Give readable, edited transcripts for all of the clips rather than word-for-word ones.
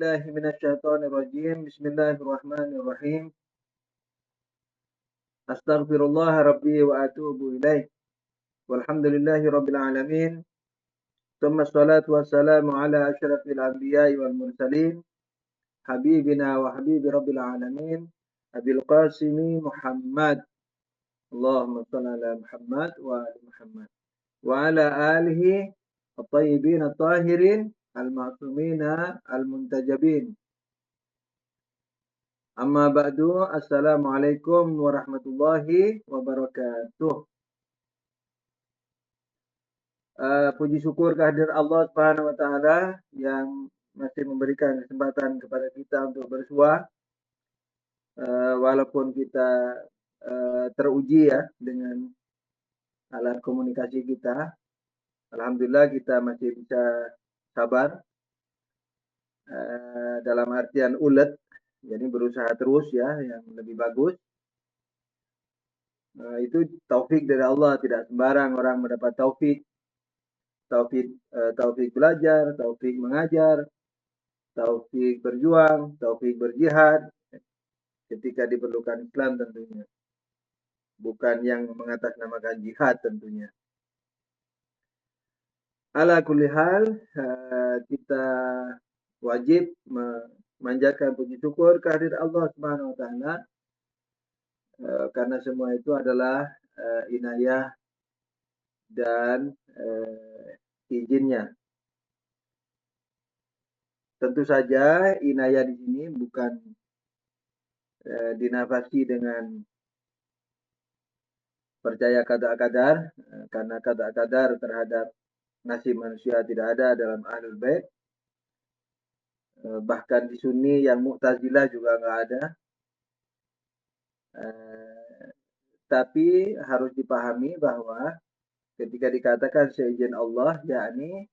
بالله من الشيطان الرجيم. بسم الله الرحمن الرحيم. أستغفر الله ربي وأتوب إليه. والحمد لله رب العالمين. ثم الصلاة والسلام على أشرف الأنبياء والمرسلين حبيبنا وحبيب رب العالمين أبي القاسم محمد. اللهم صل على محمد وآل محمد وعلى آله الطيبين الطاهرين المعصومين المنتجبين. Amma ba'du, assalamualaikum warahmatullahi wabarakatuh. Puji syukur kehadirat Allah Subhanahu wa taala yang masih memberikan kesempatan kepada kita untuk bersuah, walaupun kita teruji ya dengan alat komunikasi kita. Alhamdulillah kita masih bisa sabar, dalam artian ulet, jadi berusaha terus ya yang lebih bagus. Itu taufik dari Allah, tidak sembarang orang mendapat taufik belajar, taufik mengajar, taufik berjuang, taufik berjihad ketika diperlukan Islam tentunya. Bukan yang mengatasnamakan jihad tentunya. Ala kulli hal, kita wajib memanjatkan puji syukur kehadirat Allah Subhanahu wa taala, karena semua itu adalah inayah dan izinnya. Tentu saja inayah di sini bukan dinafasi dengan percaya qada-qadar, karena qada-qadar terhadap nasib manusia tidak ada dalam Ahlul Bait. Bahkan di Sunni yang Mu'tazilah juga nggak ada. Tapi harus dipahami bahwa ketika dikatakan seizin Allah, yakni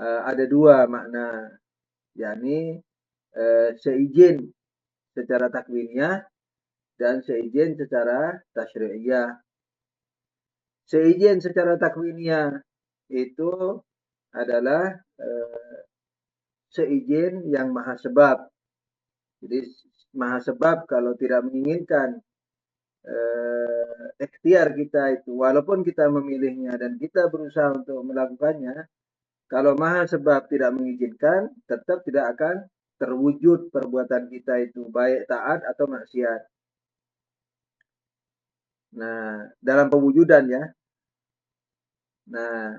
ada dua makna, yakni seizin secara takwiniyah dan seizin secara tasyri'iyah. Seizin secara takwiniyah itu adalah seizin yang maha sebab. Jadi maha sebab kalau tidak menginginkan ikhtiar kita itu, walaupun kita memilihnya dan kita berusaha untuk melakukannya, kalau maha sebab tidak mengizinkan, tetap tidak akan terwujud perbuatan kita itu, baik taat atau maksiat. Nah, dalam pewujudan ya. Nah,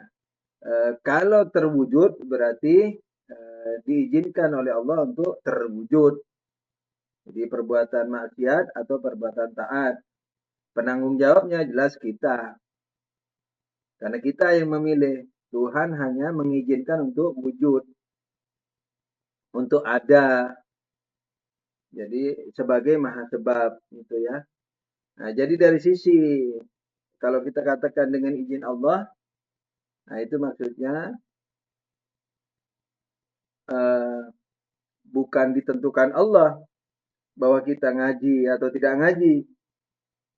kalau terwujud berarti diizinkan oleh Allah untuk terwujud. Jadi perbuatan maksiat atau perbuatan taat. Penanggung jawabnya jelas kita. Karena kita yang memilih. Tuhan hanya mengizinkan untuk wujud. Untuk ada. Jadi sebagai maha sebab gitu ya. Nah, jadi dari sisi kalau kita katakan dengan izin Allah, nah itu maksudnya bukan ditentukan Allah bahwa kita ngaji atau tidak ngaji.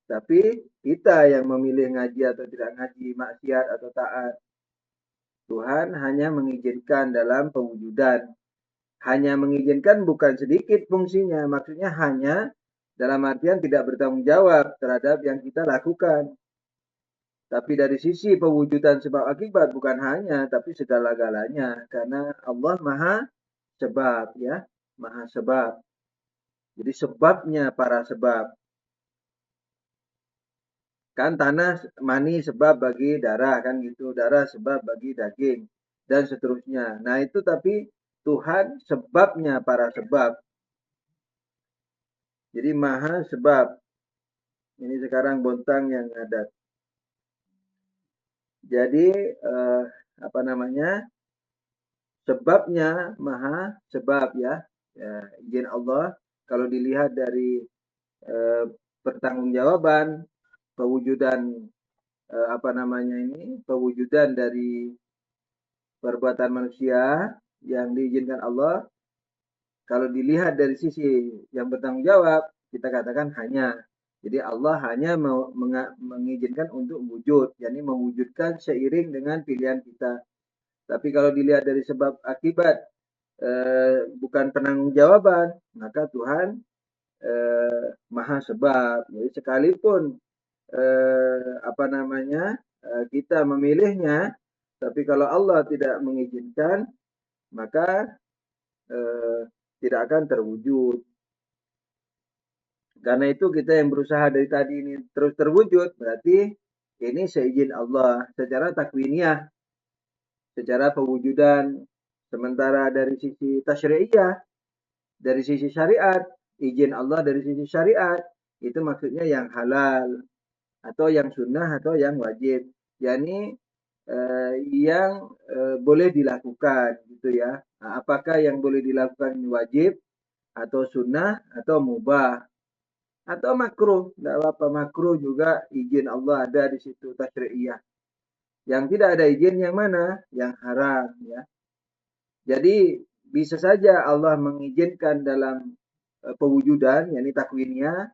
Tapi kita yang memilih ngaji atau tidak ngaji, maksiat atau taat. Tuhan hanya mengizinkan dalam pewujudan. Hanya mengizinkan bukan sedikit fungsinya. Maksudnya hanya dalam artian tidak bertanggung jawab terhadap yang kita lakukan. Tapi dari sisi pewujudan sebab akibat bukan hanya, tapi segala-galanya. Karena Allah maha sebab ya. Maha sebab. Jadi sebabnya para sebab. Kan tanah mani sebab bagi darah kan gitu, darah sebab bagi daging dan seterusnya. Nah itu tapi Tuhan sebabnya para sebab. Jadi maha sebab. Ini sekarang Bontang yang ngadat. Jadi sebabnya maha sebab ya. Izin Allah kalau dilihat dari pertanggungjawaban pewujudan pewujudan dari perbuatan manusia yang diizinkan Allah, kalau dilihat dari sisi yang bertanggung jawab, kita katakan hanya. Jadi Allah hanya mengizinkan untuk wujud, yakni mewujudkan seiring dengan pilihan kita. Tapi kalau dilihat dari sebab akibat bukan penanggung-jawaban, maka Tuhan maha sebab. Jadi sekalipun kita memilihnya, tapi kalau Allah tidak mengizinkan, maka tidak akan terwujud. Karena itu kita yang berusaha dari tadi ini terus terwujud, berarti ini seizin Allah secara takwiniyah, secara pewujudan. Sementara dari sisi tasyri'iyah, dari sisi syariat, izin Allah dari sisi syariat, itu maksudnya yang halal, atau yang sunnah, atau yang wajib. Yani yang boleh dilakukan, gitu ya. Nah, apakah yang boleh dilakukan wajib, atau sunnah, atau mubah, atau makruh. Tidak apa-apa, makruh juga izin Allah ada di situ, tasyri'iyah. Yang tidak ada izin yang mana? Yang haram, ya. Jadi bisa saja Allah mengizinkan dalam pewujudan, yakni takwinnya,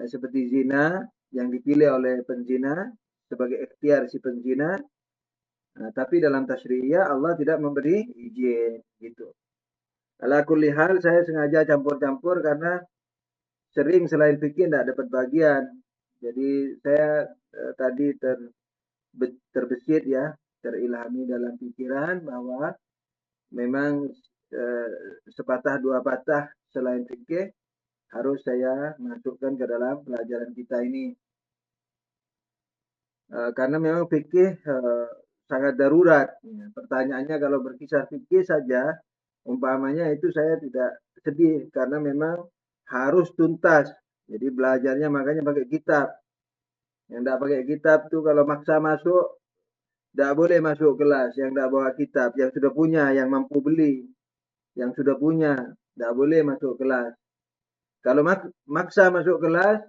seperti zina yang dipilih oleh penzina sebagai ikhtiar si penzina. Nah, tapi dalam tasyri'iyah Allah tidak memberi izin, gitu. Ala kulli hal saya sengaja campur-campur karena sering selain fikih tidak dapat bagian. Jadi saya tadi terbesit ya, terilhami dalam pikiran bahwa memang sepatah dua patah selain fikih harus saya masukkan ke dalam pelajaran kita ini. Karena memang fikih sangat darurat. Ya. Pertanyaannya kalau berkisar fikih saja, umpamanya itu saya tidak sedih karena memang harus tuntas. Jadi belajarnya makanya pakai kitab. Yang tidak pakai kitab tuh kalau maksa masuk, tidak boleh masuk kelas. Yang tidak bawa kitab, yang sudah punya, yang mampu beli, yang sudah punya, tidak boleh masuk kelas. Kalau maksa masuk kelas,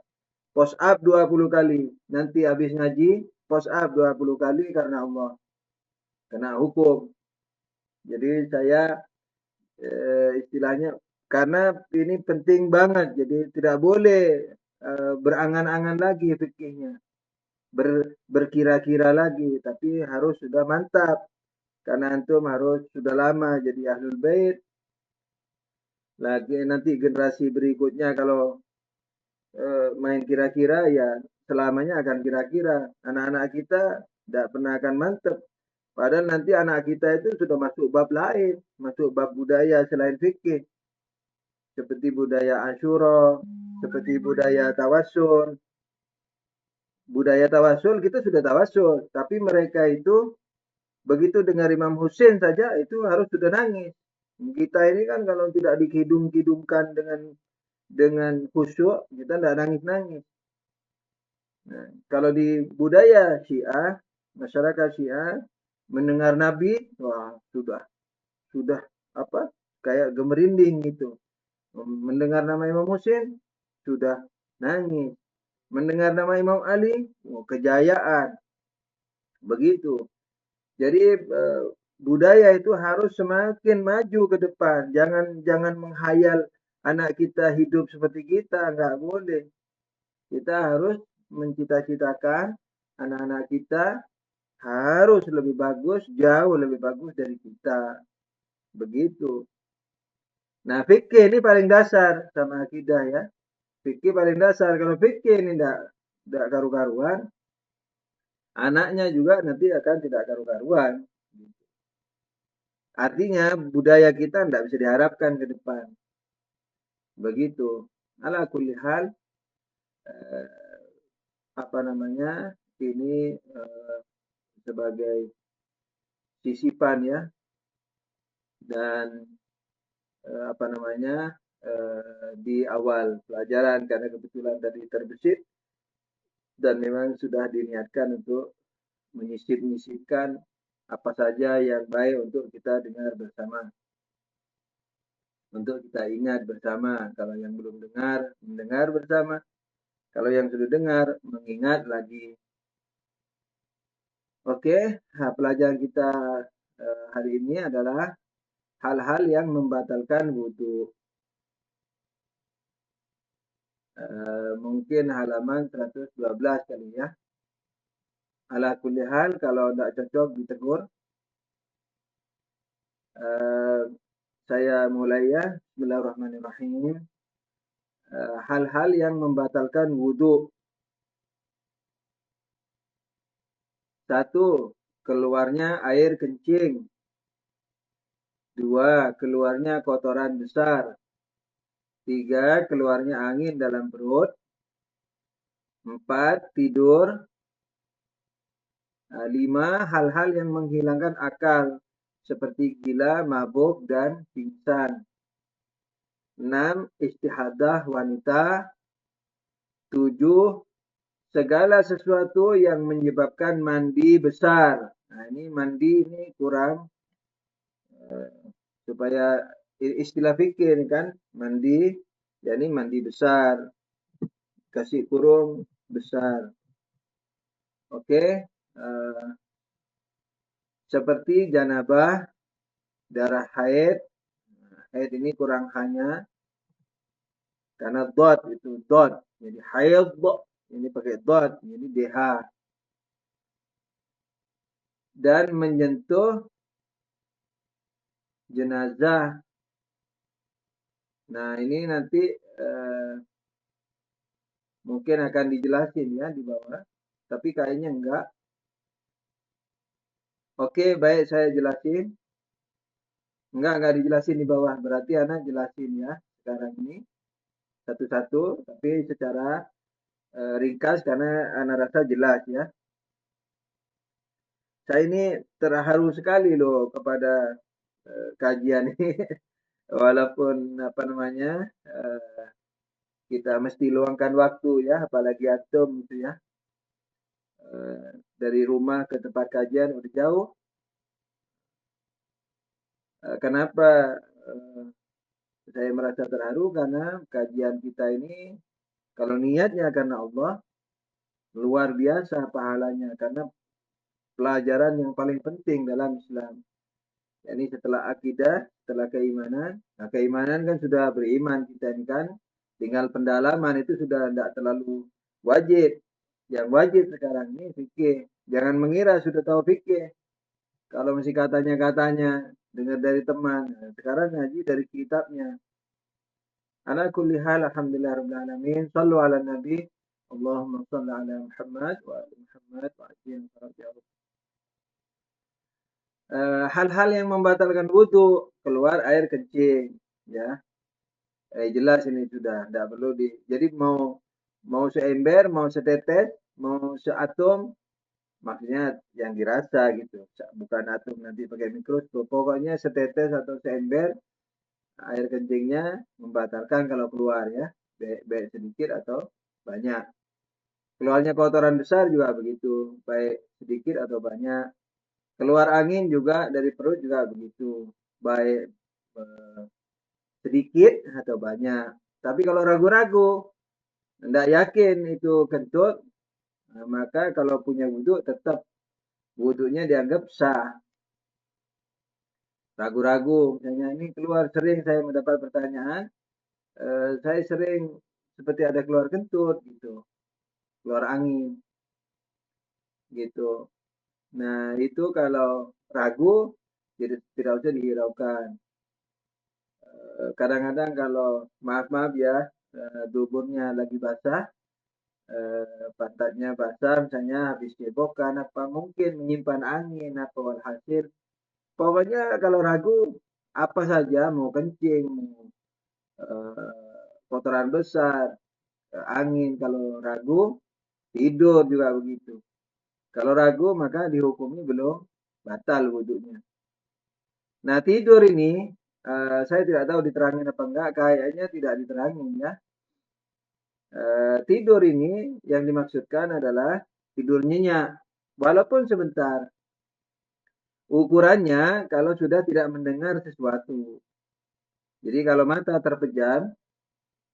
post up 20 kali. Nanti habis ngaji, post up 20 kali karena Allah. Kena hukum. Jadi saya istilahnya, karena ini penting banget. Jadi tidak boleh berangan-angan lagi fikihnya. Berkira-kira lagi. Tapi harus sudah mantap. Karena antum harus sudah lama jadi ahlul bait. Lagi nanti generasi berikutnya kalau main kira-kira ya selamanya akan kira-kira. Anak-anak kita tidak pernah akan mantep. Padahal nanti anak kita itu sudah masuk bab lain, masuk bab budaya selain fikih. Seperti budaya Asyura, seperti budaya tawassul. Budaya tawassul kita sudah tawassul, tapi mereka itu begitu dengar Imam Husain saja itu harus sudah nangis. Kita ini kan kalau tidak dikidung-kidungkan dengan khusyuk, kita tidak nangis-nangis. Nah, kalau di budaya Syiah, masyarakat Syiah mendengar Nabi, wah sudah apa? Kayak gemerinding gitu. Mendengar nama Imam Husain sudah nangis. Mendengar nama Imam Ali, kejayaan. Begitu. Jadi budaya itu harus semakin maju ke depan. Jangan menghayal anak kita hidup seperti kita, nggak boleh. Kita harus mencita-citakan anak-anak kita harus lebih bagus, jauh lebih bagus dari kita. Begitu. Nah, fikih ini paling dasar sama akidah ya. Fikih paling dasar. Kalau fikih ini tidak karu-karuan, anaknya juga nanti akan tidak karu-karuan. Artinya budaya kita tidak bisa diharapkan ke depan. Begitu. Ala kulli hal, ini sebagai sisipan ya, dan di awal pelajaran karena kebetulan tadi terbesit dan memang sudah diniatkan untuk menyisip-nyisipkan apa saja yang baik untuk kita dengar bersama, untuk kita ingat bersama. Kalau yang belum dengar, mendengar bersama. Kalau yang sudah dengar, mengingat lagi. Oke, pelajaran kita hari ini adalah hal-hal yang membatalkan wudhu. Mungkin halaman 112 kali ya. Ala kulli hal, kalau tidak cocok ditegur. saya mulai ya. Bismillahirrahmanirrahim. Hal-hal yang membatalkan wudhu. 1. Keluarnya air kencing. 2. Keluarnya kotoran besar. 3. Keluarnya angin dalam perut. 4. Tidur. 5. Hal-hal yang menghilangkan akal, seperti gila, mabuk, dan pingsan. 6. Istihadah wanita. 7. Segala sesuatu yang menyebabkan mandi besar. Nah, ini mandi ini kurang, supaya istilah fikih ini kan, mandi, yakni mandi besar, kasih kurung besar. Oke, seperti janabah, darah haid. Haid ini kurang hanya karena dot itu dot, jadi haid ini pakai dot, jadi dh. Dan menyentuh jenazah. Nah, ini nanti mungkin akan dijelasin ya di bawah, tapi kayaknya enggak. Oke, baik, saya jelasin. Enggak dijelasin di bawah, berarti anak jelasin ya sekarang ini satu-satu, tapi secara ringkas karena anak rasa jelas ya. Saya ini terharu sekali loh kepada kajian ini. Walaupun apa namanya, kita mesti luangkan waktu ya, apalagi antum gitu ya. Dari rumah ke tempat kajian udah jauh. Kenapa saya merasa terharu? Karena kajian kita ini kalau niatnya karena Allah, luar biasa pahalanya. Karena pelajaran yang paling penting dalam Islam. Jadi setelah akidah, setelah keimanan. Nah, keimanan kan sudah beriman kita ini kan. Tinggal pendalaman itu sudah tidak terlalu wajib. Yang wajib sekarang ini fikih. Jangan mengira sudah tahu fikih. Kalau masih katanya-katanya, dengar dari teman. Nah, sekarang ngaji dari kitabnya. Ala kulli hal, alhamdulillah rabbil alamin. Sallu ala nabi. Allahumma salli ala Muhammad wa ala Muhammad wa ajin. Hal-hal yang membatalkan wudhu, keluar air kencing, ya. Jelas ini sudah, tidak perlu di. Jadi mau seember, mau setetes, mau seatom, maksudnya yang dirasa gitu, bukan atom nanti pakai mikroskop. Pokoknya setetes atau seember air kencingnya membatalkan kalau keluar ya, baik sedikit atau banyak. Keluarnya kotoran besar juga begitu, baik sedikit atau banyak. Keluar angin juga dari perut juga begitu, baik sedikit atau banyak. Tapi kalau ragu-ragu, tidak yakin itu kentut, maka kalau punya wudhu tetap wudhunya dianggap sah. Ragu-ragu, misalnya ini keluar, sering saya mendapat pertanyaan, saya sering seperti ada keluar kentut gitu, keluar angin gitu. Nah, itu kalau ragu, jadi tidak usah dihiraukan. Kadang-kadang kalau maaf ya, duburnya lagi basah, pantatnya basah, misalnya habis cebokan, apa mungkin menyimpan angin atau walhasil. Pokoknya kalau ragu, apa saja, mau kencing, mau kotoran besar, angin, kalau ragu, tidur juga begitu. Kalau ragu, maka dihukumi belum batal wudhunya. Nah, tidur ini, saya tidak tahu diterangin apa enggak, kayaknya tidak diterangin ya. Tidur ini yang dimaksudkan adalah tidur nyenyak, walaupun sebentar. Ukurannya kalau sudah tidak mendengar sesuatu. Jadi kalau mata terpejam,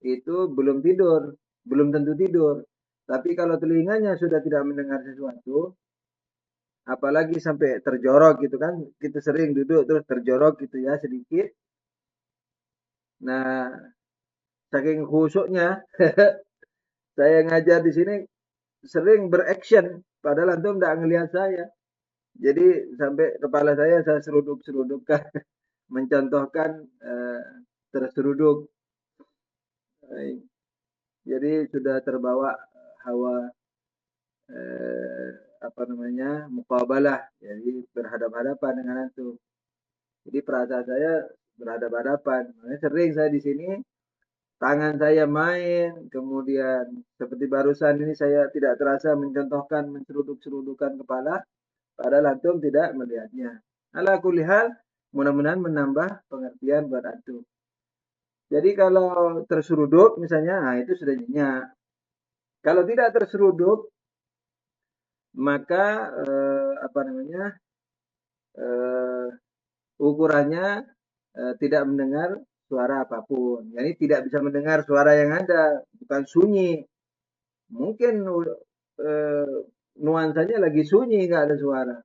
itu belum tidur, belum tentu tidur. Tapi kalau telinganya sudah tidak mendengar sesuatu, apalagi sampai terjorok gitu kan, kita sering duduk terus terjorok gitu ya sedikit. Nah, saking khusyuknya, saya ngajar di sini sering beraction, padahal antum tidak ngelihat saya. Jadi sampai kepala saya seruduk-serudukkan. mencontohkan terseruduk. Jadi sudah terbawa hawa muqabalah, jadi berhadap-hadapan dengan antum. Jadi perasaan saya berhadap-hadapan. Makanya sering saya di sini tangan saya main, kemudian seperti barusan ini saya tidak terasa mencontohkan menceruduk-cerudukan kepala, padahal antum tidak melihatnya. Ala kulli hal, mudah-mudahan menambah pengertian buat antum. Jadi kalau terseruduk misalnya, nah itu sudah nyenyak. Kalau tidak terseruduk, maka eh, ukurannya tidak mendengar suara apapun. Jadi tidak bisa mendengar suara yang ada, bukan sunyi. Mungkin eh, nuansanya lagi sunyi, nggak ada suara.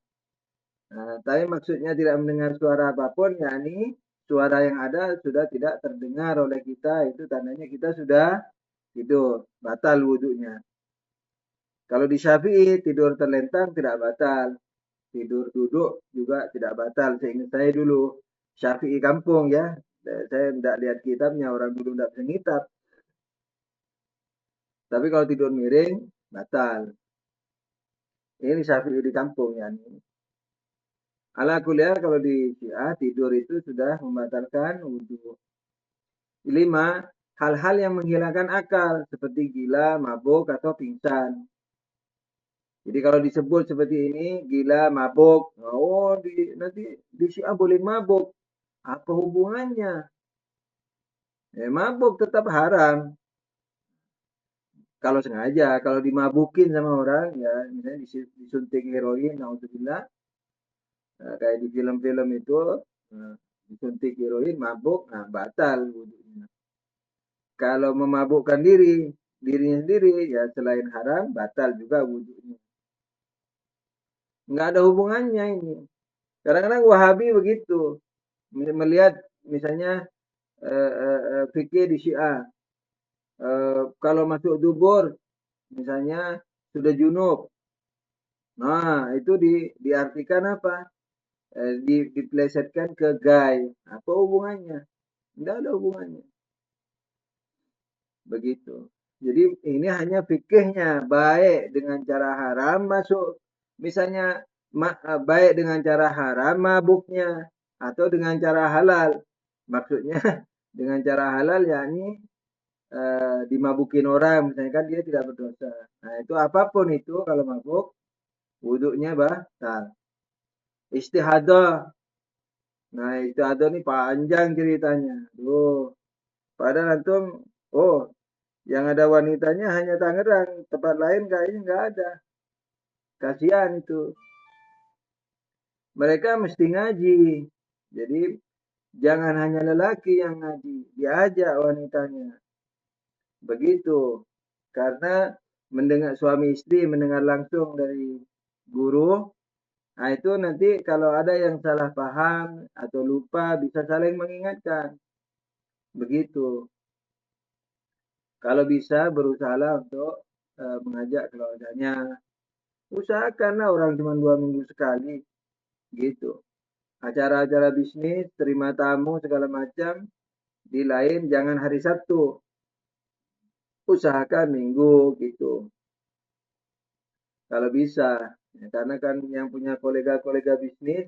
Nah, tapi maksudnya tidak mendengar suara apapun, yakni suara yang ada sudah tidak terdengar oleh kita, itu tandanya kita sudah tidur, batal wudhunya. Kalau di Syafi'i tidur terlentang tidak batal, tidur duduk juga tidak batal. Seingat saya dulu Syafi'i kampung ya, saya tidak lihat kitabnya, orang dulu tidak bisa ngitab. Tapi kalau tidur miring batal. Ini Syafi'i di kampung ya. Ala kuliah kalau di Syiah tidur itu sudah membatalkan wudhu. 5. Hal-hal yang menghilangkan akal seperti gila, mabuk atau pingsan. Jadi kalau disebut seperti ini gila, mabuk, oh nanti di Syiah boleh mabuk. Apa hubungannya? Mabuk tetap haram. Kalau sengaja, kalau dimabukin sama orang, ya misalnya disuntik heroin, naudzubillah, kayak di film-film itu, disuntik heroin, mabuk, nah batal wudhunya. Kalau memabukkan dirinya sendiri, ya selain haram, batal juga wudhunya. Nggak ada hubungannya ini. Kadang-kadang Wahabi begitu, melihat misalnya fikih di Syiah, kalau masuk dubur, misalnya sudah junub, nah itu diartikan apa? Diplesetkan ke gay. Apa hubungannya? Tidak ada hubungannya. Begitu. Jadi ini hanya fikihnya, baik dengan cara haram masuk, misalnya baik dengan cara haram mabuknya, atau dengan cara halal. Maksudnya dengan cara halal yakni dimabukin orang, misalnya kan dia tidak berdosa. Nah itu apapun itu kalau mabuk, wudhunya batal. Istihadah. Nah istihadah ini panjang ceritanya. Tuh. Padahal antum, oh yang ada wanitanya hanya Tangerang, tempat lain kayaknya nggak ada. Kasihan itu. Mereka mesti ngaji. Jadi jangan hanya lelaki yang ngaji, diajak wanitanya. Begitu. Karena mendengar suami istri mendengar langsung dari guru, nah itu nanti kalau ada yang salah paham atau lupa bisa saling mengingatkan. Begitu. Kalau bisa berusahalah untuk mengajak keluarganya. Usahakanlah orang cuma 2 minggu sekali. Gitu. Acara-acara bisnis, terima tamu segala macam, di lain jangan hari Sabtu. Usahakan Minggu gitu. Kalau bisa. Ya, karena kan yang punya kolega-kolega bisnis,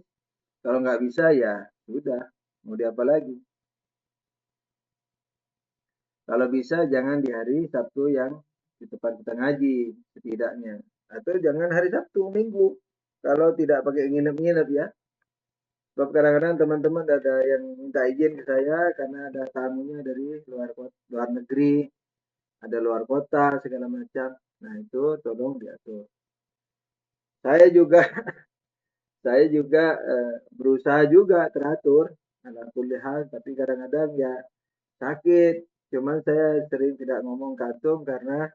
kalau nggak bisa ya sudah. Mau diapa lagi. Kalau bisa jangan di hari Sabtu yang di tempat kita ngaji setidaknya. Atau jangan hari Sabtu, Minggu. Kalau tidak pakai nginep-nginep ya. Sebab kadang-kadang teman-teman ada yang minta izin ke saya karena ada tamunya dari luar negeri, ada luar kota segala macam. Nah itu tolong diatur. Saya juga saya juga berusaha juga teratur alhamdulillah, tapi kadang-kadang ya sakit. Cuman saya sering tidak ngomong ke antum eh,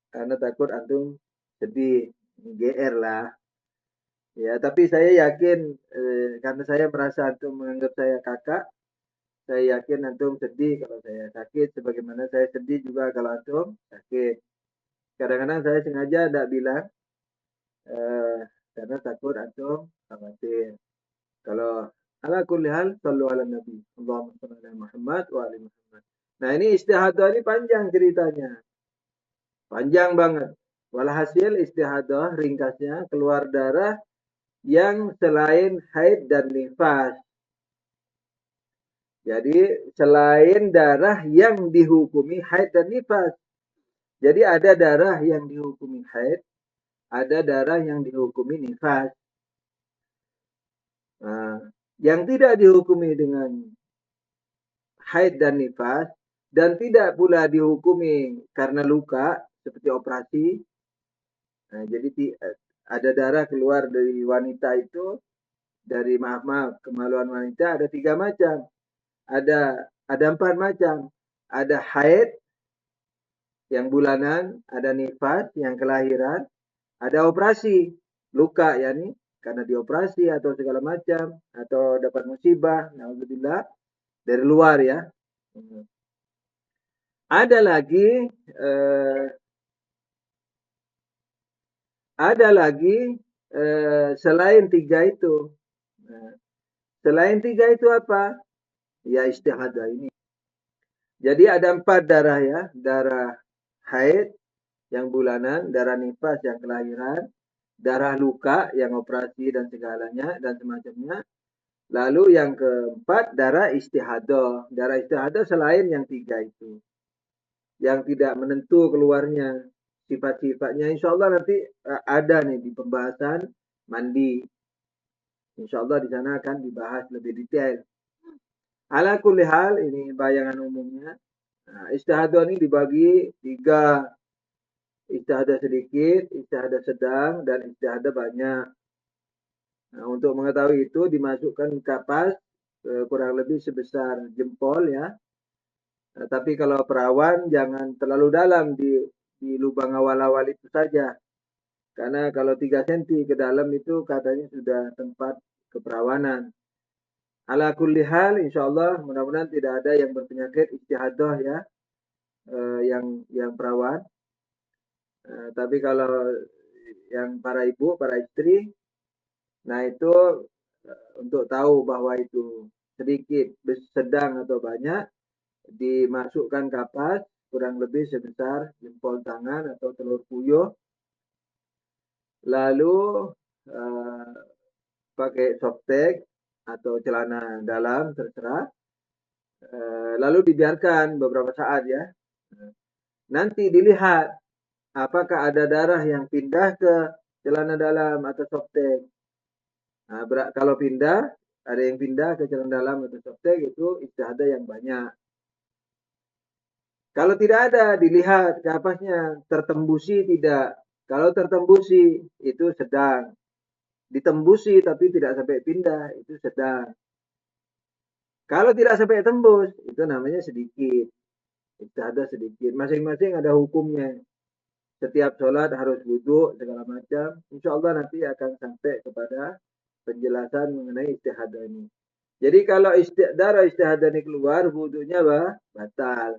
karena takut antum sedih, GR lah. Ya, tapi saya yakin karena saya merasa antum menganggap saya kakak, saya yakin antum sedih kalau saya sakit, sebagaimana saya sedih juga kalau antum sakit. Kadang-kadang saya sengaja tidak bilang, karena takut antum khawatir. Kalau Ala kulli hal, sallu ala nabi. Allahumma salli ala Muhammad wa ali Muhammad. Nah, ini istihadah ini panjang ceritanya. Panjang banget. Walhasil istihadah ringkasnya keluar darah yang selain haid dan nifas. Jadi selain darah yang dihukumi haid dan nifas. Jadi ada darah yang dihukumi haid, ada darah yang dihukumi nifas. Nah, yang tidak dihukumi dengan haid dan nifas dan tidak pula dihukumi karena luka seperti operasi. Nah, jadi ada darah keluar dari wanita itu, dari maaf kemaluan wanita ada 3 macam. Ada 4 macam. Ada haid yang bulanan, ada nifas yang kelahiran, ada operasi luka yakni karena dioperasi atau segala macam atau dapat musibah, naudzubillah, dari luar ya. Ada lagi selain 3 itu. Nah, selain 3 itu apa? Ya istihadah ini. Jadi ada 4 darah ya, darah haid yang bulanan, darah nifas yang kelahiran, darah luka yang operasi dan segalanya dan semacamnya. Lalu yang keempat darah istihadah. Darah istihadah selain yang 3 itu. Yang tidak menentu keluarnya sifat-sifatnya. Insya Allah nanti ada nih di pembahasan mandi. Insya Allah di sana akan dibahas lebih detail. Ala kulli hal, ini bayangan umumnya. Nah, istihadah ini dibagi 3. Istihadah sedikit, istihadah sedang, dan istihadah banyak. Nah, untuk mengetahui itu dimasukkan kapas kurang lebih sebesar jempol ya. Nah, tapi kalau perawan jangan terlalu dalam di lubang awal-awal itu saja. Karena kalau 3 cm ke dalam itu katanya sudah tempat keperawanan. Ala kulli hal, insyaallah mudah-mudahan tidak ada yang berpenyakit istihadah ya, yang perawan. Tapi kalau yang para ibu, para istri, nah itu untuk tahu bahwa itu sedikit, sedang atau banyak, dimasukkan kapas kurang lebih sebesar jempol tangan atau telur puyuh. Lalu pakai softtek atau celana dalam terserah. Lalu dibiarkan beberapa saat ya. Nanti dilihat apakah ada darah yang pindah ke celana dalam atau softtek. Nah, kalau pindah, ada yang pindah ke celana dalam atau softtek itu istihadah yang banyak. Kalau tidak ada, dilihat kapasnya tertembusi tidak. Kalau tertembusi itu sedang. Ditembusi tapi tidak sampai pindah itu sedang. Kalau tidak sampai tembus itu namanya sedikit. Istihadah sedikit. Masing-masing ada hukumnya. Setiap sholat harus wudhu segala macam. Insya Allah nanti akan sampai kepada penjelasan mengenai istihadah ini. Jadi kalau darah istihadah ini keluar, wudhunya batal.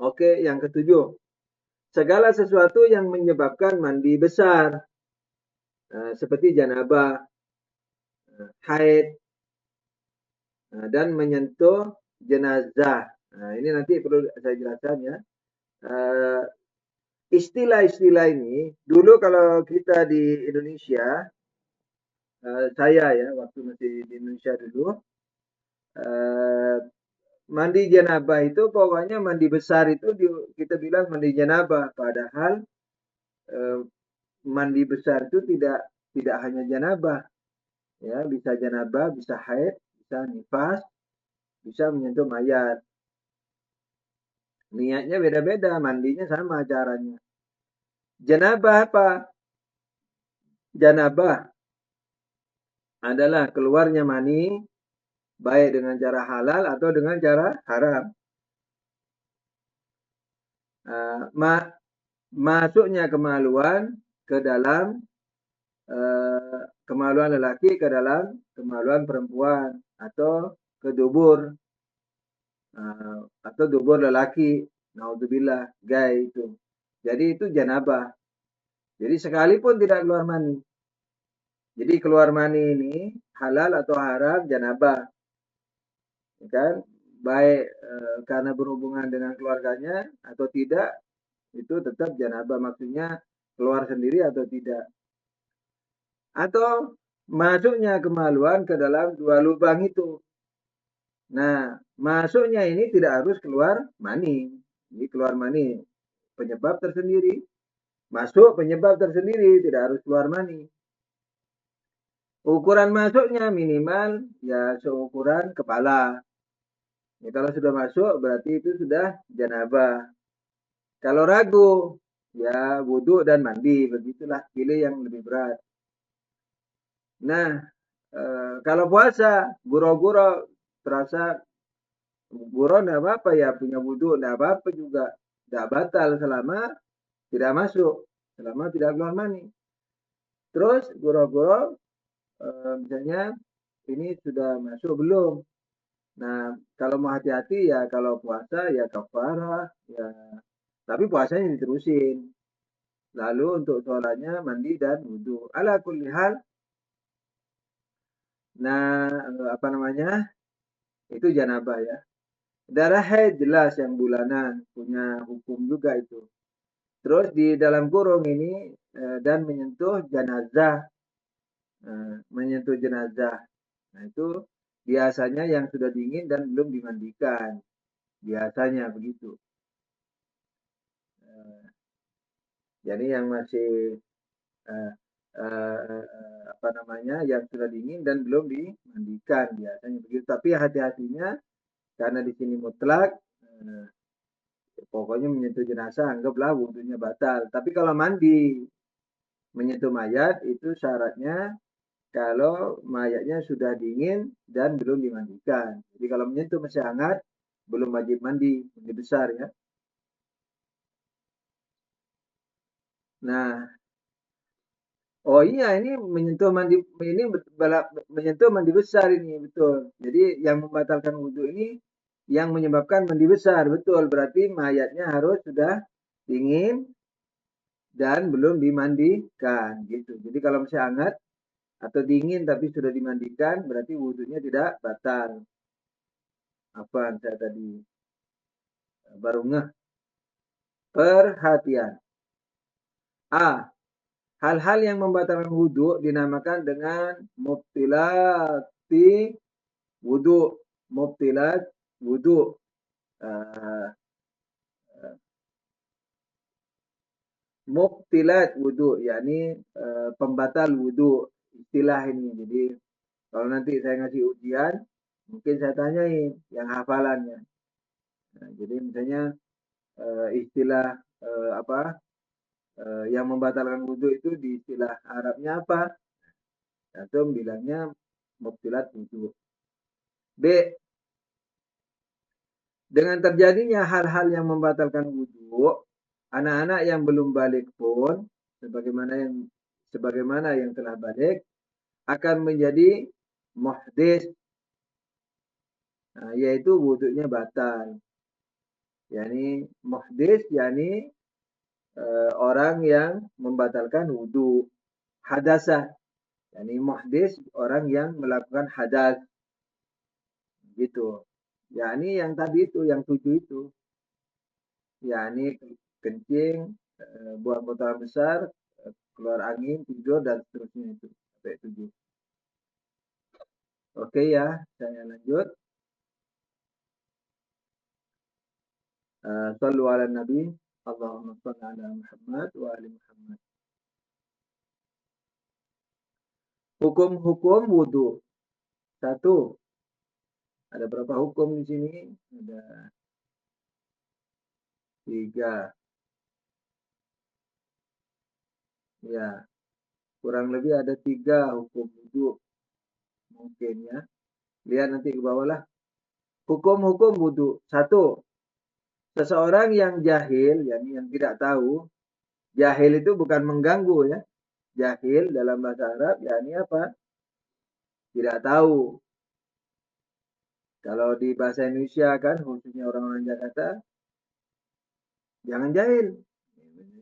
Oke, yang ketujuh. Segala sesuatu yang menyebabkan mandi besar. Seperti janabah, haid, dan menyentuh jenazah. Nah, ini nanti perlu saya jelaskan ya. Istilah-istilah ini, dulu kalau kita di Indonesia, saya ya, waktu masih di Indonesia dulu, mandi janabah itu pokoknya mandi besar itu kita bilang mandi janabah. Padahal mandi besar itu tidak hanya janabah. Ya, bisa janabah, bisa haid, bisa nifas, bisa menyentuh mayat. Niatnya beda-beda, mandinya sama caranya. Janabah apa? Janabah adalah keluarnya mani baik dengan cara halal atau dengan cara haram. Masuknya kemaluan ke dalam kemaluan lelaki ke dalam kemaluan perempuan atau ke dubur atau dubur lelaki, naudzubillah, gay itu. Jadi itu janabah. Jadi sekalipun tidak keluar mani. Jadi keluar mani ini halal atau haram janabah, ya kan? Baik karena berhubungan dengan keluarganya atau tidak, itu tetap janabah. Maksudnya keluar sendiri atau tidak. Atau masuknya kemaluan ke dalam dua lubang itu. Nah, masuknya ini tidak harus keluar mani. Ini keluar mani penyebab tersendiri. Masuk penyebab tersendiri, tidak harus keluar mani. Ukuran masuknya minimal ya seukuran kepala. Ya, kalau sudah masuk berarti itu sudah janabah. Kalau ragu, ya wudhu dan mandi. Begitulah, pilih yang lebih berat. Nah, kalau puasa, guro-guro terasa guro enggak apa-apa ya, punya wudhu enggak apa-apa juga. Enggak batal selama tidak masuk, selama tidak keluar mani. Terus guro-guro misalnya ini sudah masuk belum? Nah, kalau mau hati-hati ya kalau puasa ya kafarah ya, tapi puasanya diterusin. Lalu untuk sholatnya mandi dan wudhu. Ala kulli hal, nah apa namanya? Itu janabah ya. Darah haid jelas yang bulanan punya hukum juga itu. Terus di dalam kurung ini dan menyentuh jenazah, menyentuh jenazah. Nah itu biasanya yang sudah dingin dan belum dimandikan. Biasanya begitu. Eh, Jadi yang masih eh, apa namanya yang sudah dingin dan belum dimandikan biasanya begitu. Tapi hati-hatinya karena di sini mutlak, eh, pokoknya menyentuh jenazah anggaplah wudhunya batal. Tapi kalau mandi menyentuh mayat itu syaratnya kalau mayatnya sudah dingin dan belum dimandikan. Jadi kalau menyentuh masih hangat belum wajib mandi, mandi besar ya. Nah, oh iya ini menyentuh mandi besar ini betul. Jadi yang membatalkan wudhu ini yang menyebabkan mandi besar betul. Berarti mayatnya harus sudah dingin dan belum dimandikan gitu. Jadi kalau masih hangat atau dingin tapi sudah dimandikan berarti wudhunya tidak batal. Apa saya tadi baru ngeh. Perhatian. A. Hal-hal yang membatalkan wudhu dinamakan dengan mubtilati wudhu. Mubtilat wudhu. Uh, Mubtilat wudhu, yakni pembatal wudhu. Istilah ini. Jadi kalau nanti saya ngasih ujian, mungkin saya tanyain yang hafalannya. Nah, jadi misalnya istilah apa yang membatalkan wudhu itu di istilah Arabnya apa? Antum bilangnya mubtilat wudhu. B. Dengan terjadinya hal-hal yang membatalkan wudhu, anak-anak yang belum balik pun, sebagaimana yang telah balik, akan menjadi muhdis, nah, yaitu wudhunya batal. Yani muhdis, yani orang yang membatalkan wudhu. Hadasah, yani muhdis orang yang melakukan hadas, gitu. Yani yang tadi itu, yang 7 itu, yakni kencing, buang kotoran besar, keluar angin, tidur dan seterusnya itu sampai 7. Oke ya, saya lanjut. Sallu ala Nabi, Allahumma salli ala Muhammad wa ali Muhammad. Hukum-hukum wudhu. Satu, ada berapa hukum di sini? Ada 3. Ya, kurang lebih ada 3 hukum wudhu mungkin ya. Lihat nanti ke bawah lah. Hukum-hukum wudhu. 1. Seseorang yang jahil, yakni yang tidak tahu, jahil itu bukan mengganggu ya. Jahil dalam bahasa Arab, yakni apa? Tidak tahu. Kalau di bahasa Indonesia kan, khususnya orang-orang Jakarta, jangan jahil,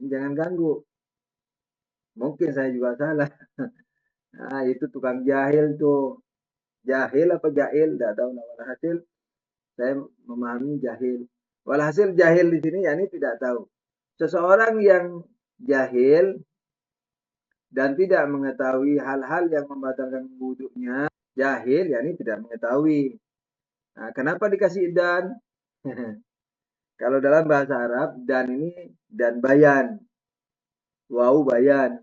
jangan ganggu. Mungkin saya juga salah. Nah, itu tukang jahil tuh. Jahil apa jahil? Tidak tahu. Nah, walhasil saya memahami jahil. Walhasil jahil di sini yakni tidak tahu. Seseorang yang jahil dan tidak mengetahui hal-hal yang membatalkan wudhunya, jahil yakni tidak mengetahui. Nah, kenapa dikasih dan? Kalau dalam bahasa Arab, dan ini dan bayan. Wau bayan.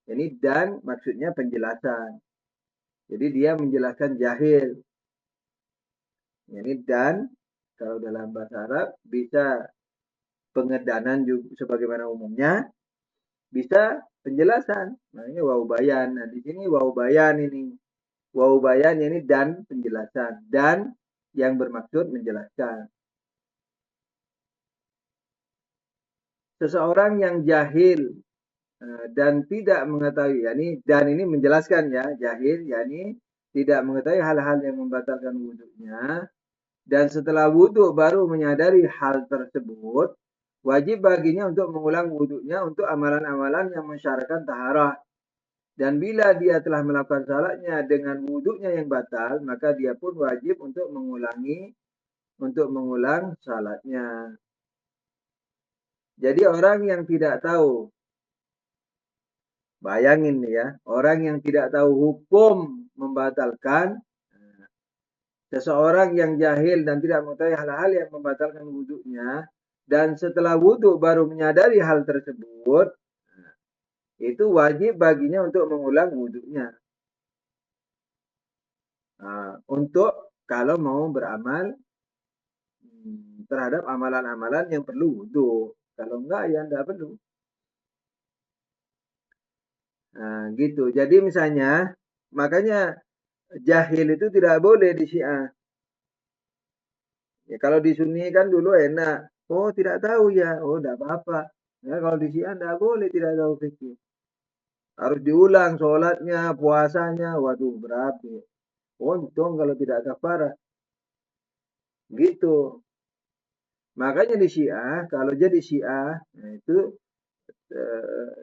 Ini dan maksudnya penjelasan. Jadi dia menjelaskan jahil. Ini dan kalau dalam bahasa Arab bisa pengedanan juga sebagaimana umumnya, bisa penjelasan. Nah, ini wau bayan. Nah, di sini wau bayan ini. Wau bayan ini dan penjelasan. Dan yang bermaksud menjelaskan. Seseorang yang jahil dan tidak mengetahui, yakni dan ini menjelaskan ya, jahil yakni tidak mengetahui hal-hal yang membatalkan wudhunya, dan setelah wudhu baru menyadari hal tersebut, wajib baginya untuk mengulang wudhunya untuk amalan-amalan yang mensyaratkan taharah. Dan bila dia telah melakukan salatnya dengan wudhunya yang batal, maka dia pun wajib untuk mengulang salatnya. Jadi orang yang tidak tahu, bayangin nih ya, orang yang tidak tahu hukum membatalkan, seseorang yang jahil dan tidak mengetahui hal-hal yang membatalkan wudhunya, dan setelah wudhu baru menyadari hal tersebut, itu wajib baginya untuk mengulang wudhunya. Untuk kalau mau beramal terhadap amalan-amalan yang perlu wudhu. Kalau enggak, ya enggak perlu. Nah, gitu. Jadi misalnya, makanya jahil itu tidak boleh di Syiah. Ya, kalau di Sunni kan dulu enak. Oh, tidak tahu ya. Oh, tidak apa-apa. Ya, kalau di Syiah tidak boleh tidak tahu fikih. Harus diulang sholatnya, puasanya. Waduh, berarti. Untung kalau tidak kafarah. Gitu. Makanya di Syiah, kalau jadi Syiah, nah itu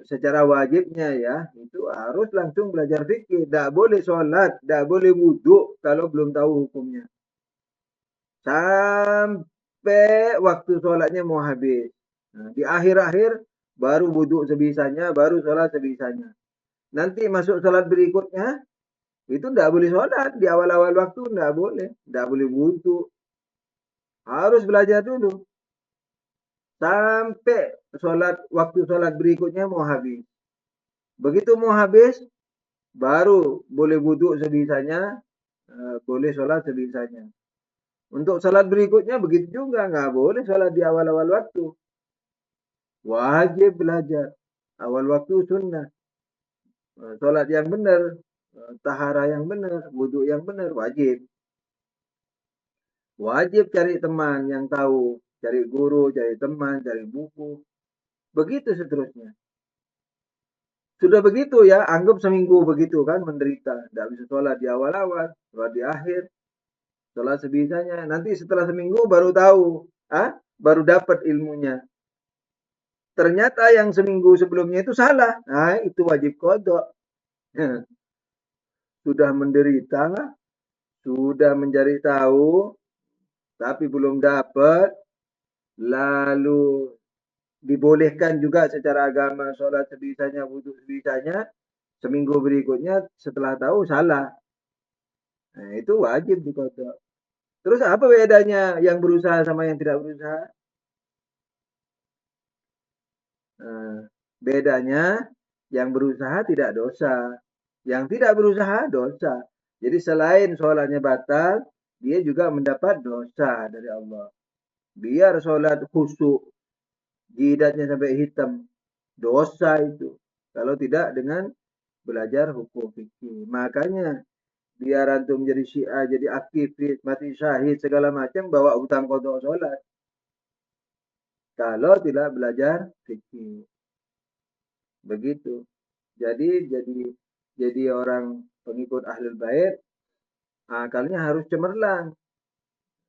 secara wajibnya ya, itu harus langsung belajar fikih. Tidak boleh sholat, tidak boleh wudhu kalau belum tahu hukumnya. Sampai waktu sholatnya mau habis. Nah, di akhir-akhir baru wudhu sebisanya, baru sholat sebisanya. Nanti masuk sholat berikutnya, itu tidak boleh sholat. Di awal-awal waktu tidak boleh wudhu. Harus belajar dulu. Sampai waktu sholat berikutnya mau habis. Begitu mau habis, baru boleh wudhu sebisanya, boleh sholat sebisanya. Untuk sholat berikutnya begitu juga, nggak boleh sholat di awal-awal waktu. Wajib belajar. Awal waktu sunnah. Sholat yang benar, tahara yang benar, wudhu yang benar, wajib. Wajib cari teman yang tahu, cari guru, cari teman, cari buku. Begitu seterusnya. Sudah begitu ya, anggap seminggu begitu kan menderita. Tidak bisa sholat di awal-awal, sholat di akhir, sholat sebisanya. Nanti setelah seminggu baru tahu, baru dapat ilmunya. Ternyata yang seminggu sebelumnya itu salah. Nah, itu wajib kodok. Sudah menderita, sudah mencari tahu, tapi belum dapat. Lalu dibolehkan juga secara agama sholat sebisanya, wudhu sebisanya. Seminggu berikutnya setelah tahu salah. Nah, itu wajib dikodok. Terus apa bedanya yang berusaha sama yang tidak berusaha? Nah, bedanya yang berusaha tidak dosa. Yang tidak berusaha dosa. Jadi selain sholatnya batal, dia juga mendapat dosa dari Allah. Biar sholat khusyuk, jidatnya sampai hitam. Dosa itu. Kalau tidak dengan belajar hukum fikih. Makanya biar antum jadi syiah, jadi aktivis, mati syahid, segala macam, bawa hutang kodok sholat. Kalau tidak belajar fikih. Begitu. Jadi orang pengikut Ahlul Bait, akalnya harus cemerlang.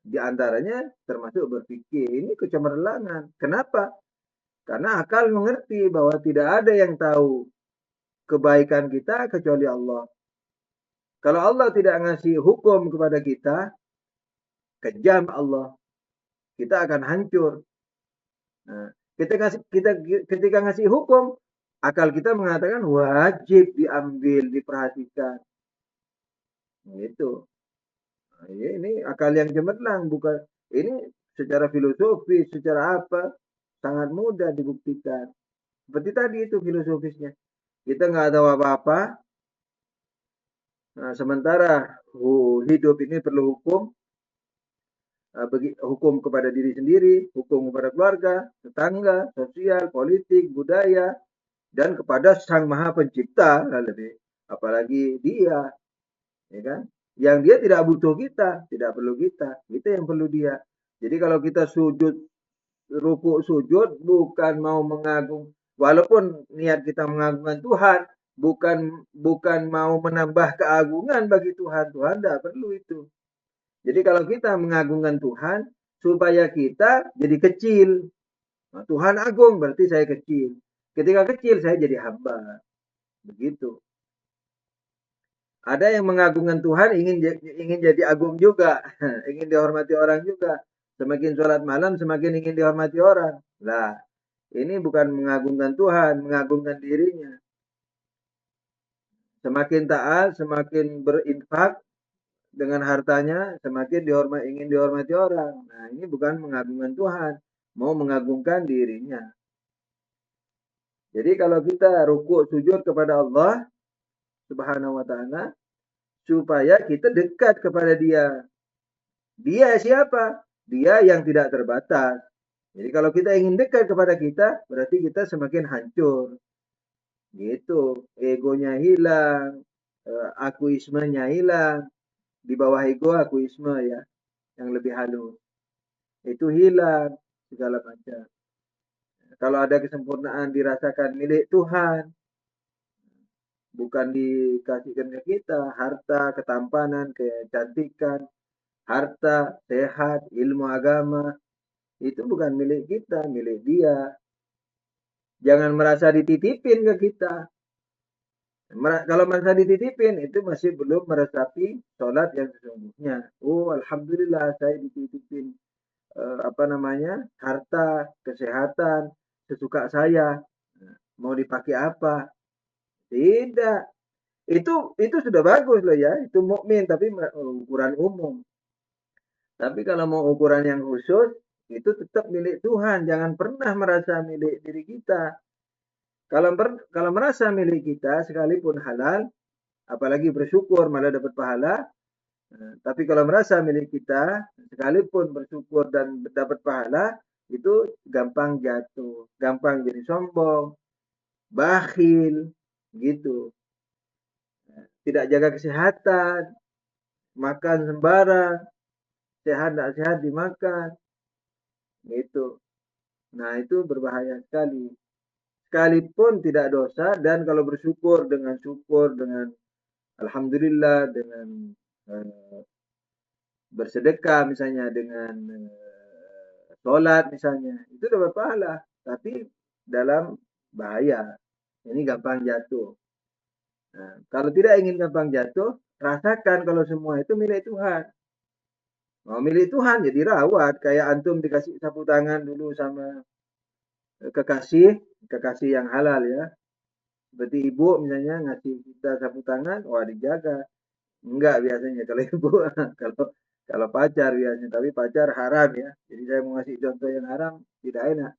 Di antaranya termasuk berpikir. Ini kecemerlangan. Kenapa? Karena akal mengerti bahwa tidak ada yang tahu kebaikan kita kecuali Allah. Kalau Allah tidak ngasih hukum kepada kita, kejam Allah, kita akan hancur. Nah, ketika ngasih hukum, akal kita mengatakan wajib diambil, diperhatikan. Gitu. Nah, ini akal yang cemerlang, bukan ini secara filosofis, secara apa, sangat mudah dibuktikan. Seperti tadi itu filosofisnya. Kita nggak tahu apa-apa, nah, sementara hidup ini perlu hukum, hukum kepada diri sendiri, hukum kepada keluarga, tetangga, sosial, politik, budaya, dan kepada Sang Maha Pencipta, lebih apalagi Dia, ya kan? Yang Dia tidak butuh kita, tidak perlu kita yang perlu Dia. Jadi kalau kita sujud, rukuk sujud bukan mau mengagung, walaupun niat kita mengagungkan Tuhan, bukan bukan mau menambah keagungan bagi Tuhan. Tuhan tidak perlu itu. Jadi kalau kita mengagungkan Tuhan, supaya kita jadi kecil. Nah, Tuhan agung berarti saya kecil. Ketika kecil saya jadi hamba. Begitu. Ada yang mengagungkan Tuhan ingin jadi agung juga, ingin dihormati orang juga. Semakin sholat malam semakin ingin dihormati orang. Lah, ini bukan mengagungkan Tuhan, mengagungkan dirinya. Semakin taat, semakin berinfak dengan hartanya, semakin ingin dihormati orang. Nah, ini bukan mengagungkan Tuhan, mau mengagungkan dirinya. Jadi kalau kita rukuk sujud kepada Allah Subhanahu wa taala, supaya kita dekat kepada Dia. Dia siapa? Dia yang tidak terbatas. Jadi kalau kita ingin dekat kepada kita, berarti kita semakin hancur. Gitu. Egonya hilang, akuismenya hilang. Di bawah ego akuisme ya, yang lebih halus. Itu hilang segala macam. Kalau ada kesempurnaan dirasakan milik Tuhan, bukan dikasihkan ke kita, harta, ketampanan, kecantikan, harta, sehat, ilmu agama, itu bukan milik kita, milik Dia. Jangan merasa dititipin ke kita. Kalau merasa dititipin, itu masih belum meresapi sholat yang sesungguhnya. Oh, alhamdulillah saya dititipin harta, kesehatan, sesuka saya. Mau dipakai apa? Tidak. Itu sudah bagus loh ya. Itu mukmin tapi ukuran umum. Tapi kalau mau ukuran yang khusus, itu tetap milik Tuhan. Jangan pernah merasa milik diri kita. Kalau merasa milik kita, sekalipun halal, apalagi bersyukur malah dapat pahala. Tapi kalau merasa milik kita, sekalipun bersyukur dan dapat pahala, itu gampang jatuh, gampang jadi sombong, bakhil, gitu. Tidak jaga kesehatan, makan sembarang, sehat tidak sehat dimakan, gitu. Nah itu berbahaya sekali. Sekalipun tidak dosa dan kalau bersyukur dengan alhamdulillah, dengan bersedekah misalnya, dengan sholat misalnya, itu dapat pahala. Tapi dalam bahaya. Ini gampang jatuh. Nah, kalau tidak ingin gampang jatuh, rasakan kalau semua itu milik Tuhan. Mau milik Tuhan jadi rawat. Kayak antum dikasih sapu tangan dulu sama kekasih yang halal ya. Seperti ibu misalnya ngasih kita sapu tangan, wah dijaga. Enggak biasanya kalau ibu, kalau kalau pacar biasanya, tapi pacar haram ya. Jadi saya mau ngasih contoh yang haram, tidak enak.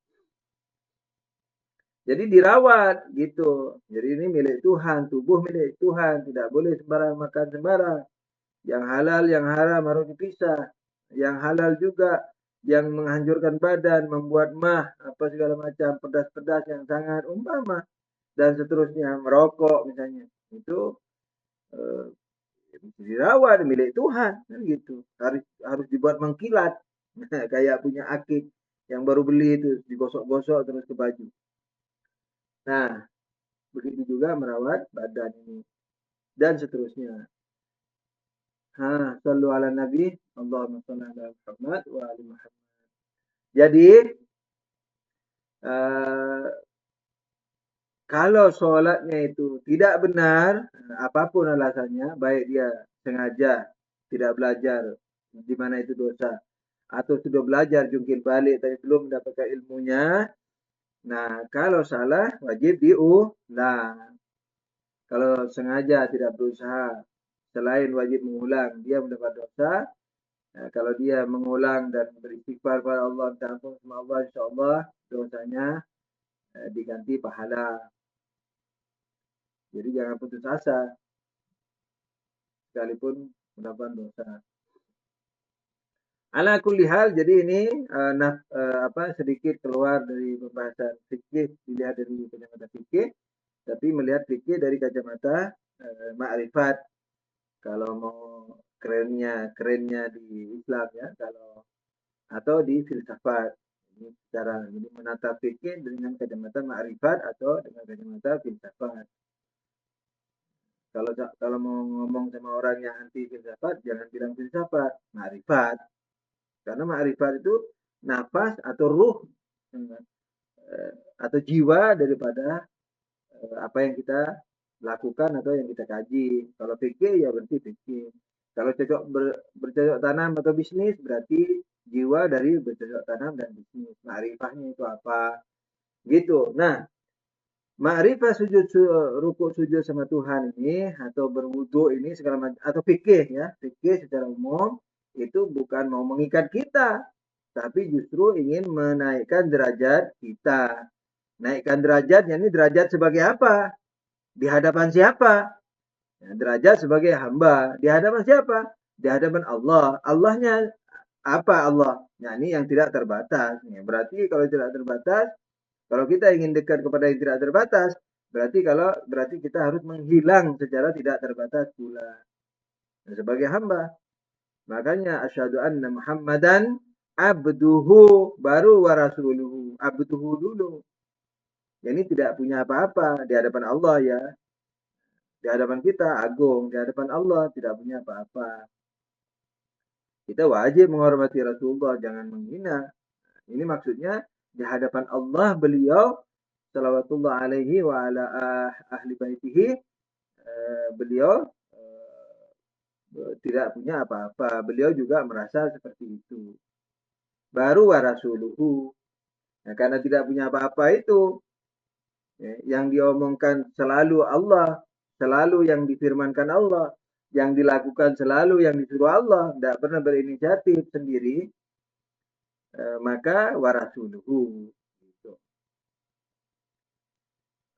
Jadi dirawat gitu. Jadi ini milik Tuhan, tubuh milik Tuhan, tidak boleh sembarang makan sembarang. Yang halal, yang haram harus dipisah. Yang halal juga yang menghancurkan badan, membuat mah, apa segala macam, pedas-pedas yang sangat umpama dan seterusnya, merokok misalnya. Itu eh, dirawat milik Tuhan kan gitu. Harus dibuat mengkilat. Kayak punya akik yang baru beli itu digosok-gosok terus ke baju. Nah, begitu juga merawat badan ini dan seterusnya. Sallu ala Nabi, Allahumma shalli ala Muhammad wa ali Muhammad. Jadi Kalau sholatnya itu tidak benar, apapun alasannya, baik dia sengaja tidak belajar, di mana itu dosa, atau sudah belajar jungkir balik tapi belum mendapatkan ilmunya, nah kalau salah wajib diulang. Kalau sengaja tidak berusaha, selain wajib mengulang, dia mendapat dosa. Nah, kalau dia mengulang dan beristighfar kepada Allah, minta ampun sama Allah, insya Allah dosanya diganti pahala. Jadi jangan putus asa, sekalipun melakukan dosa. Ala kulli hal, jadi ini sedikit keluar dari pembahasan fikih, dilihat dari kacamata fikih, tapi melihat fikih dari kacamata ma'rifat. Kalau mau kerennya di Islam ya, kalau atau di filsafat. Ini cara jadi menata fikih dengan kacamata ma'rifat atau dengan kacamata filsafat. Kalau mau ngomong sama orang yang anti filsafat, jangan bilang filsafat, ma'rifat. Karena ma'rifat itu nafas atau ruh atau jiwa daripada apa yang kita lakukan atau yang kita kaji. Kalau fikih ya berarti fikih. Kalau bercocok tanam atau bisnis berarti jiwa dari bercocok tanam dan bisnis. Ma'rifahnya itu apa? Gitu. Nah, ma'rifah ruku sujud sama Tuhan ini atau berwudu ini segala macam atau fikih ya, fikih secara umum itu bukan mau mengikat kita, tapi justru ingin menaikkan derajat kita. Naikkan derajatnya ini derajat sebagai apa? Di hadapan siapa? Ya, derajat sebagai hamba. Di hadapan siapa? Di hadapan Allah. Allahnya apa Allah? Ya, ini yang tidak terbatas. Ya, berarti kalau tidak terbatas, kalau kita ingin dekat kepada yang tidak terbatas, berarti kita harus menghilang secara tidak terbatas pula. Nah, sebagai hamba. Makanya asyhadu anna Muhammadan abduhu baru wa rasuluhu. Abduhu dulu. Ini tidak punya apa-apa di hadapan Allah ya. Di hadapan kita agung, di hadapan Allah tidak punya apa-apa. Kita wajib menghormati Rasulullah, jangan menghina. Ini maksudnya di hadapan Allah beliau salawatullah alaihi wa ala ahli baitihi beliau tidak punya apa-apa. Beliau juga merasa seperti itu. Baru wa rasuluhu. Nah, karena tidak punya apa-apa itu yang diomongkan selalu Allah, selalu yang difirmankan Allah, yang dilakukan selalu yang disuruh Allah, tidak pernah berinisiatif sendiri, maka warasuluhu. Gitu.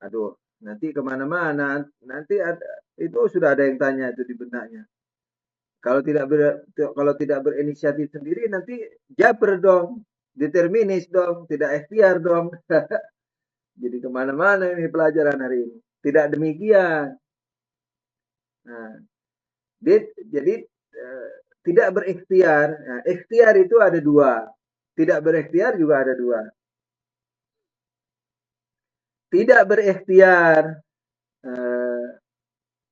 Aduh, nanti kemana-mana, nanti itu sudah ada yang tanya itu di benaknya. Kalau tidak berinisiatif sendiri, nanti jaber dong, determinis dong, tidak ikhtiar dong. Jadi kemana-mana ini pelajaran hari ini. Tidak demikian. Nah, jadi tidak berikhtiar. Nah, ikhtiar itu ada dua. Tidak berikhtiar juga ada dua. Tidak berikhtiar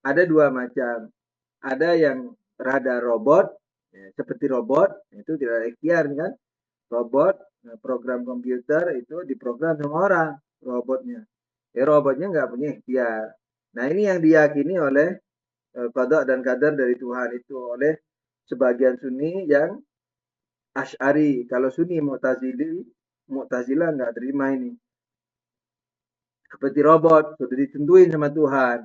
ada dua macam. Ada yang rada robot, ya, seperti robot, itu tidak ikhtiar kan. Robot, program komputer itu diprogram sama orang, robotnya. Robotnya nggak punya ikhtiar. Nah ini yang diyakini oleh qada dan qadar dari Tuhan itu oleh sebagian Sunni yang Asy'ari. Kalau Sunni Mu'tazilah nggak terima ini. Seperti robot, sudah ditentuin sama Tuhan.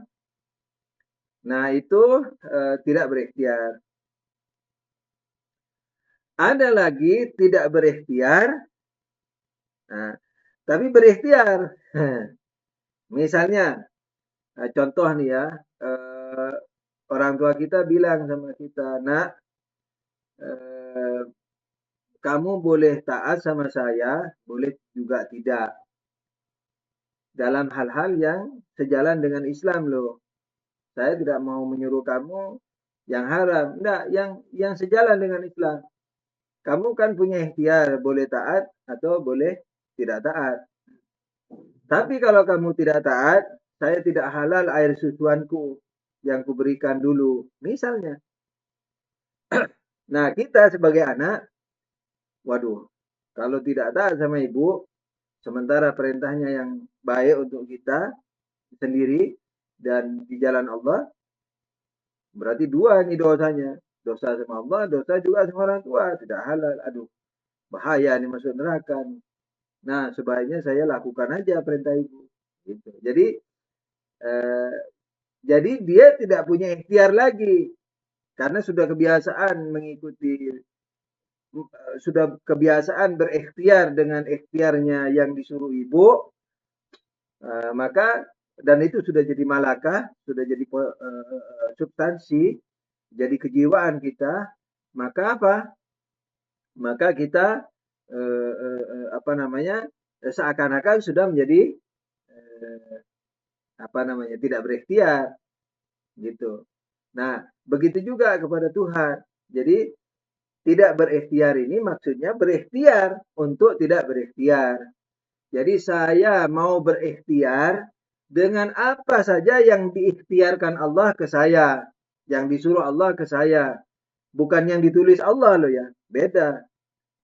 Nah itu tidak berikhtiar. Ada lagi tidak berikhtiar, nah, tapi berikhtiar. Misalnya, contoh nih ya, orang tua kita bilang sama kita, nak, kamu boleh taat sama saya, boleh juga tidak. Dalam hal-hal yang sejalan dengan Islam loh. Saya tidak mau menyuruh kamu yang haram. Enggak, yang sejalan dengan Islam. Kamu kan punya ikhtiar, boleh taat atau boleh tidak taat. Tapi kalau kamu tidak taat, saya tidak halal air susuanku yang kuberikan dulu. Misalnya. Nah, kita sebagai anak, waduh, kalau tidak taat sama ibu, sementara perintahnya yang baik untuk kita, sendiri dan di jalan Allah, berarti dua nih dosanya. Dosa sama Allah, dosa juga sama orang tua, tidak halal. Aduh, bahaya nih masuk neraka nih. Nah, sebaiknya saya lakukan aja perintah ibu. Gitu. Eh, jadi dia tidak punya ikhtiar lagi karena sudah kebiasaan mengikuti, sudah kebiasaan berikhtiar dengan ikhtiarnya yang disuruh ibu, maka dan itu sudah jadi malakah, sudah jadi substansi, jadi kejiwaan kita, maka apa? Maka kita apa namanya? Seakan-akan sudah menjadi eh, apa namanya? Tidak berikhtiar gitu. Nah, begitu juga kepada Tuhan. Jadi tidak berikhtiar ini maksudnya berikhtiar untuk tidak berikhtiar. Jadi saya mau berikhtiar dengan apa saja yang diikhtiarkan Allah ke saya, yang disuruh Allah ke saya, bukan yang ditulis Allah loh ya, beda.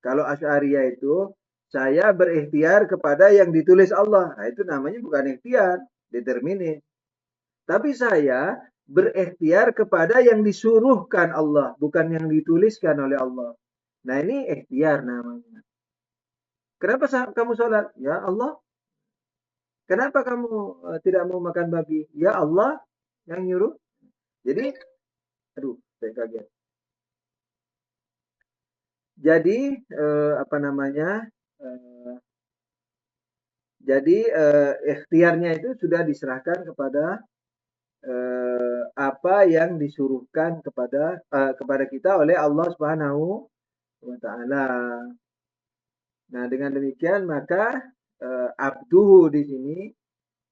Kalau Asy'ariyah itu saya berikhtiar kepada yang ditulis Allah, nah itu namanya bukan ikhtiar, determinis. Tapi saya berikhtiar kepada yang disuruhkan Allah, bukan yang dituliskan oleh Allah. Nah ini ikhtiar namanya. Kenapa kamu sholat? Ya Allah. Kenapa kamu tidak mau makan babi? Ya Allah yang nyuruh. Jadi, aduh, saya kaget. Jadi, apa namanya? eh, jadi ikhtiarnya itu sudah diserahkan kepada apa yang disuruhkan kepada kita oleh Allah Subhanahu wa taala. Nah, dengan demikian maka abduhu di sini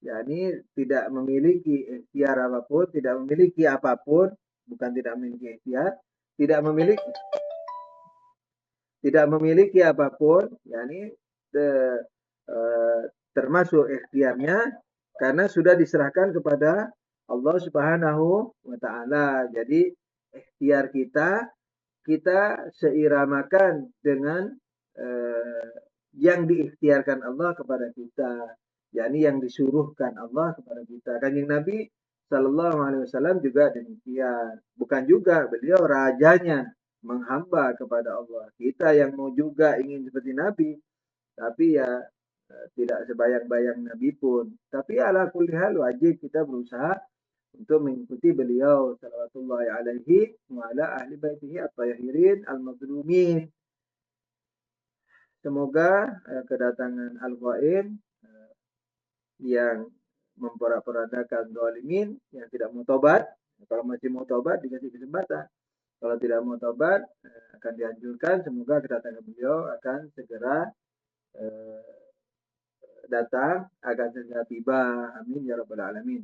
yakni tidak memiliki ikhtiar apapun, tidak memiliki apapun, bukan tidak memiliki ikhtiar, tidak memiliki tidak memiliki apapun, yakni eh, eh, termasuk ikhtiarnya karena sudah diserahkan kepada Allah Subhanahu wa taala. Jadi ikhtiar kita seiramakan dengan eh, yang diikhtiarkan Allah kepada kita, yakni yang disuruhkan Allah kepada kita. Kanjeng Nabi Shallallahu Alaihi Wasallam juga demikian. Bukan juga beliau rajanya menghamba kepada Allah. Kita yang mau juga ingin seperti Nabi, tapi ya tidak sebayang-bayang Nabi pun. Tapi ala kulli hal wajib kita berusaha untuk mengikuti beliau sallallahu alaihi wa ala ahli baitihi at-tahirin al-mazlumin. Semoga kedatangan Al-Qaim yang memporak-porandakan zalimin yang tidak mau tobat, kalau masih mau tobat dikasih kesempatan. Kalau tidak mau tobat akan dihancurkan. Semoga kedatangan beliau akan segera datang, akan segera tiba. Amin ya rabbal alamin.